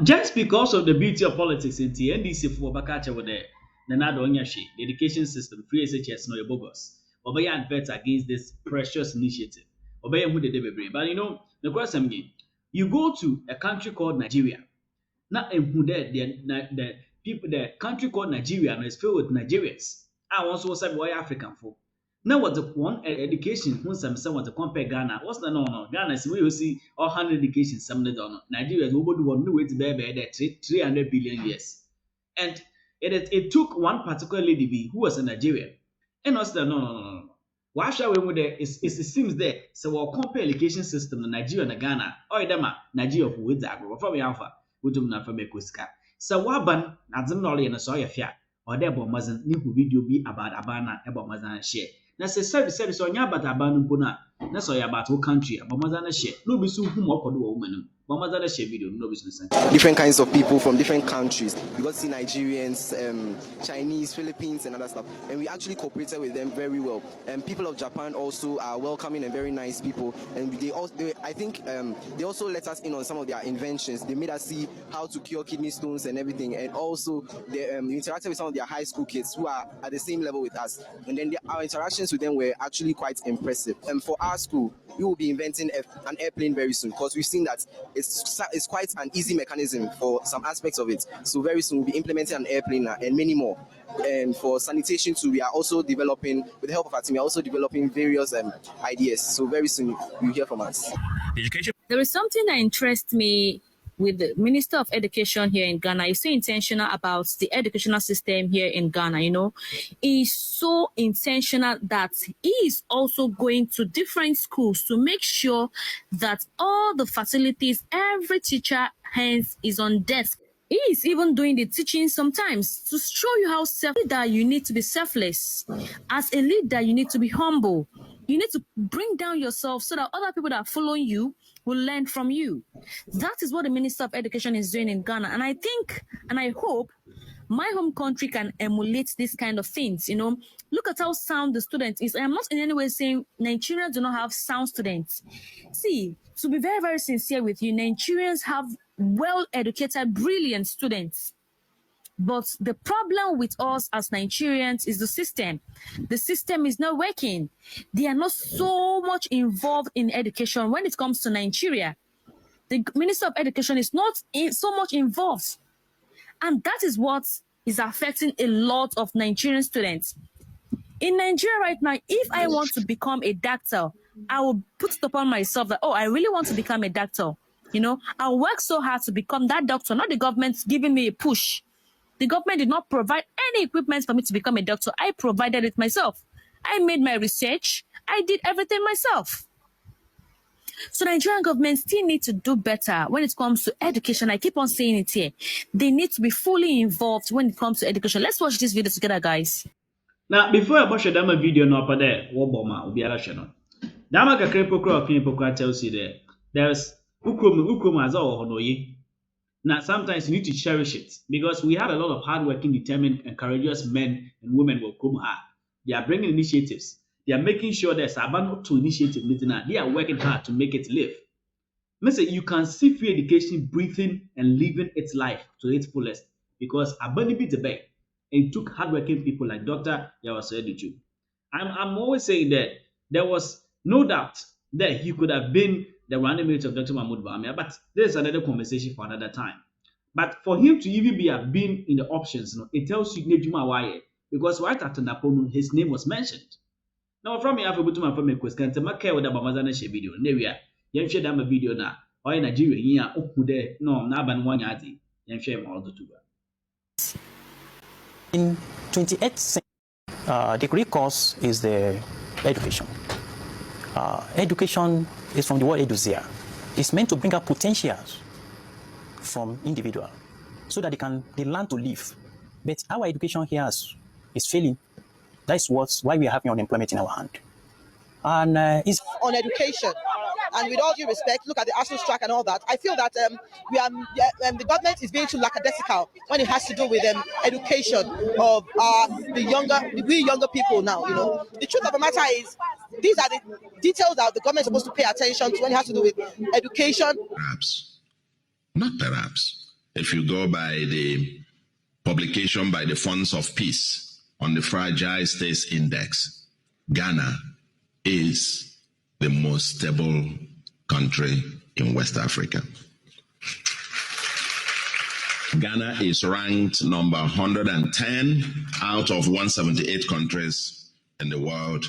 just because of the beauty of politics in the NDC for Bakacha with the Nanado Onyashi, the education system, free SHS, no bogus. Obey adverts against this precious initiative. Obey who the delivery. But you know, the question again, you go to a country called Nigeria. Not who the people, the country called Nigeria is filled with Nigerians. I also said why African folk. Now what the one education who some want to compare Ghana. What's the no? Ghana is we will see all 100 education some they don't know. Nigeria is nobody want new way to bear that 300 billion years. And it took one particular lady who was a Nigerian. And also no. Why shall we with it seems there. So we'll compare education system in Nigeria and Ghana. Or them Nigeria for with that from Alpha. We do not for make so waban na dzem na ɔlɛ no so ɔyɛ fia ɔde bɔ mazan ni hu video bi about abana ɛbɔ mazan share na se service so nya about abana mpo na so ɔyɛ about wo country ɛbɔ mazan share no bi so hu mo ɔkɔdo wɔ woman bɔ mazan share video no bi so sen different kinds of people from different countries. You got to see Nigerians, Chinese, Philippines, and other stuff, and we actually cooperated with them very well. And people of Japan also are welcoming and very nice people. And I think they also let us in on some of their inventions. They made us see how to cure kidney stones and everything. And also they interacted with some of their high school kids who are at the same level with us. And then our interactions with them were actually quite impressive. And for our school, we will be inventing an airplane very soon because we've seen that it's quite an easy mechanism for some aspects of it. So very soon we'll be implementing an airplane and many more. And for sanitation too, we are also developing, with the help of our team, we are also developing various ideas. So very soon you'll hear from us. There is something that interests me with the Minister of Education here in Ghana. He's so intentional about the educational system here in Ghana, you know. He's so intentional that he is also going to different schools to make sure that all the facilities, every teacher hands is on desk. He is even doing the teaching sometimes to show you how that you need to be selfless. As a leader, you need to be humble. You need to bring down yourself so that other people that are following you will learn from you. That is what the Minister of Education is doing in Ghana. And I think, and I hope, my home country can emulate this kind of things. You know, look at how sound the student is. I am not in any way saying Nigerians do not have sound students. See, to be very, very sincere with you, Nigerians have well-educated, brilliant students. But the problem with us as Nigerians is the system. The system is not working. They are not so much involved in education when it comes to Nigeria. The Minister of Education is not so much involved. And that is what is affecting a lot of Nigerian students. In Nigeria right now, if I want to become a doctor, I will put it upon myself that, I really want to become a doctor. You know, I'll work so hard to become that doctor, not the government giving me a push. The government did not provide any equipment for me to become a doctor. I provided it myself. I made my research. I did everything myself. So the Nigerian government still need to do better when it comes to education. I keep on saying it here. They need to be fully involved when it comes to education. Let's watch this video together, guys. Now, before I watch the video, no up there, Woboma, Obiara channel. Dama kakre pokra opinion pokra tells you there's ukrom as all honoye. Now, sometimes you need to cherish it because we have a lot of hardworking, determined, and courageous men and women who come here. They are bringing initiatives. They are making sure there's a band to initiative. They are working hard to make it live. Listen, you can see free education breathing and living its life to its fullest because Abani beat the bay and took hardworking people like Dr. Yaw Osei Adutwum. I'm always saying that there was no doubt that he could have been the running mate of Dr. Mahmoud Bawumia, but there's another conversation for another time. But for him to even been in the options, it tells you why, because right after Napoleon, his name was mentioned. Now, from me, I have to my question. To make care with the Bamazana video. Nevia, you share them a video now. Or in Nigeria, no, Naban one yadi. You share all the two. In 28th century, degree course is the education. Education is from the word edusia. It's meant to bring out potentials from individual so that they learn to live. But our education here is failing. That's why we are having unemployment in our hand. And it's on education. And with all due respect, look at the ASUS track and all that. I feel that the government is being too lackadaisical when it has to do with education of we younger people now. You know, the truth of the matter is, these are the details that the government is supposed to pay attention to when it has to do with education. Perhaps, not perhaps, If you go by the publication by the Funds of Peace on the Fragile States Index, Ghana is the most stable country in West Africa. Ghana is ranked number 110 out of 178 countries in the world.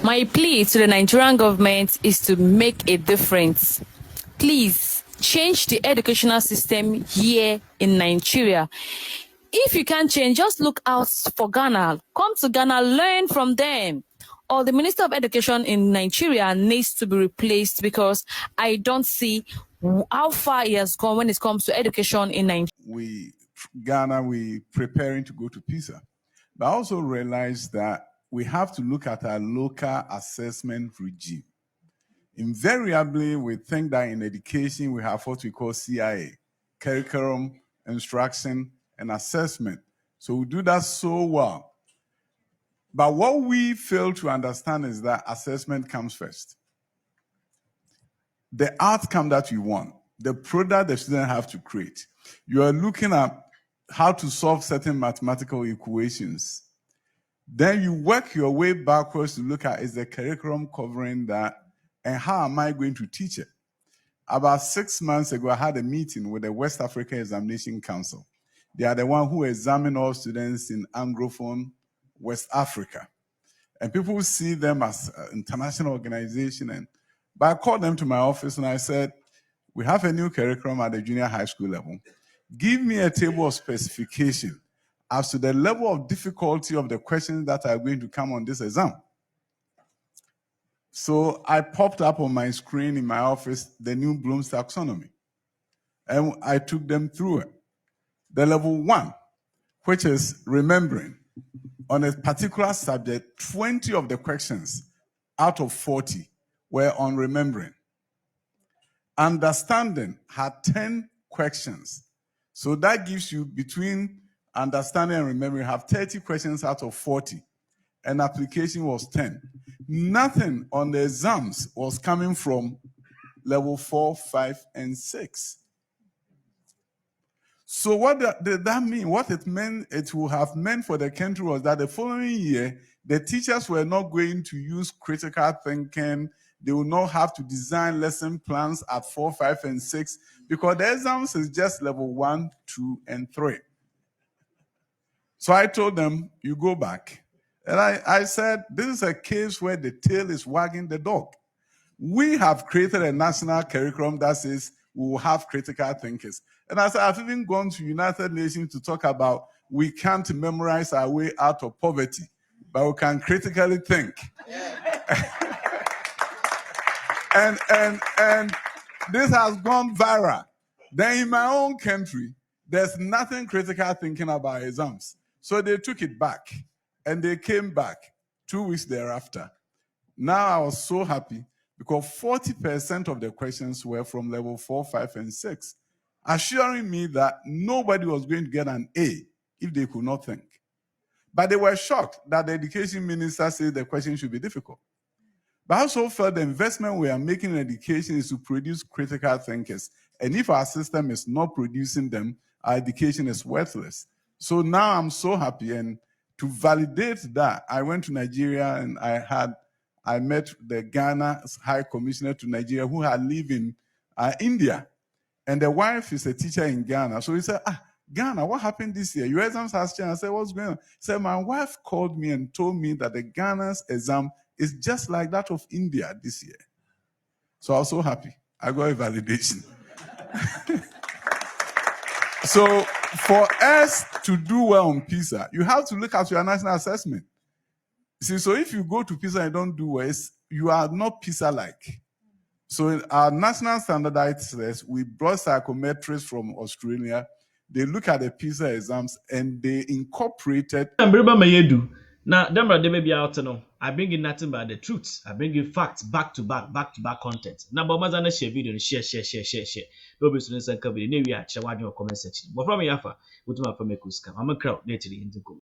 My plea to the Nigerian government is to make a difference. Please change the educational system here in Nigeria. If you can't change, just look out for Ghana. Come to Ghana, learn from them. Or the Minister of Education in Nigeria needs to be replaced because I don't see how far he has gone when it comes to education in Nigeria. Ghana, we preparing to go to PISA. But I also realized that we have to look at our local assessment regime. Invariably, we think that in education, we have what we call CIA, curriculum, instruction, and assessment. So we do that so well. But what we fail to understand is that assessment comes first. The outcome that we want, the product the students have to create. You are looking at how to solve certain mathematical equations. Then you work your way backwards to look at, is the curriculum covering that, and how am I going to teach it? About 6 months ago, I had a meeting with the West Africa Examination Council. They are the one who examine all students in Anglophone West Africa. And people see them as an international organization. But I called them to my office and I said, we have a new curriculum at the junior high school level. Give me a table of specification as to the level of difficulty of the questions that are going to come on this exam. So I popped up on my screen in my office the new Bloom's taxonomy, and I took them through it. The level 1, which is remembering, on a particular subject, 20 of the questions out of 40 were on remembering. Understanding had 10 questions. So that gives you, between understanding and remembering, you have 30 questions out of 40. And application was 10. Nothing on the exams was coming from level 4, 5, and 6. So what did that mean? What it meant, it would have meant for the country was that the following year, the teachers were not going to use critical thinking. They will not have to design lesson plans at 4, 5, and 6 because the exams is just level 1, 2, and 3. So I told them, you go back. And I said, this is a case where the tail is wagging the dog. We have created a national curriculum that says we will have critical thinkers. And I said, I've even gone to United Nations to talk about we can't memorize our way out of poverty, but we can critically think. and this has gone viral. Then in my own country, there's nothing critical thinking about exams. So they took it back, and they came back 2 weeks thereafter. Now I was so happy because 40% of the questions were from level 4, 5, and 6, assuring me that nobody was going to get an A if they could not think. But they were shocked that the education minister said the question should be difficult. But I also felt the investment we are making in education is to produce critical thinkers. And if our system is not producing them, our education is worthless. So now I'm so happy. And to validate that, I went to Nigeria and I met the Ghana's High Commissioner to Nigeria who had lived in India. And the wife is a teacher in Ghana. So he said, Ghana, what happened this year? Your exams has changed. I said, what's going on? He said, my wife called me and told me that the Ghana's exam is just like that of India this year. So I was so happy. I got a validation. So for us to do well on PISA, you have to look at your national assessment. See, so if you go to PISA and don't do well, you are not PISA-like. So in our national standardized test, we brought psychometrists from Australia. They look at the PISA exams and they incorporated. Now, they may be out no. I bring in nothing but the truth. I bring in facts back to back content. Now, but mazana share video share. Don't be students and cover the new year. Share what your comment section. But from Yafa, what my from a crowd later in the